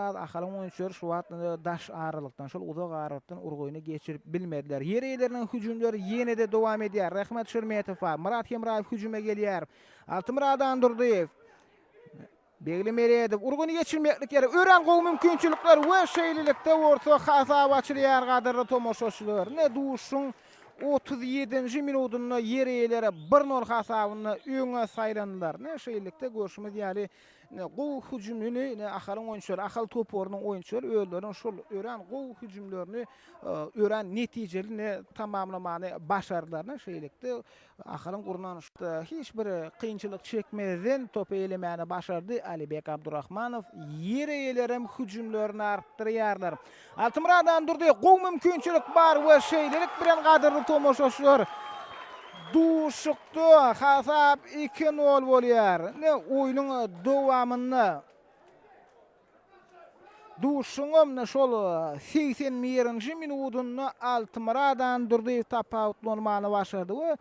Ahalın oyunçular şu wagt daş ağırlıktan, şol uzak ağırlıktan urgoyunu geçirip bilmediler. Yereylerinin hücumları yine de devam ediyor. Rahmet Şirmetov, Murat Emrayev hücuma geliyor. Altımradan Durdiyev. Begli Mereyev urgunu geçirmeklik yere ören gowy mümkinçilikler we şeýlelikde orta hasaba açylýar gadary tomoşaçylar. Ne duşun 37-nji minutunda Yereýelere 1-0 hasabyny öňe saýlandylar. Ne şeýlelikde görüşmez ýaly gowy hüjümini ne ahalyň oyunçulary, ahal toporynyň oyunçulary özleriň şol ören gowy hüjümlerini ören netijeli ne tamamlamany başardylar. Ne şeýlelikde ahalyň gurnanyşda hiç bir kynçylyk çekmeden top elemäni başardy Alibek Abdurrahmanov. Yereýelerim hüjümlerini artdyrýarlar. Altymradan durdy, gowy mümkinçilik bar we şeýlelik bilen gadary tomoşaçylar duşukdy, hasap 2-0 bolýar. Ne oýunyň dowamyny duşuňam şol 81-nji minutunda Altymradan durdy tap outlanmany başardy we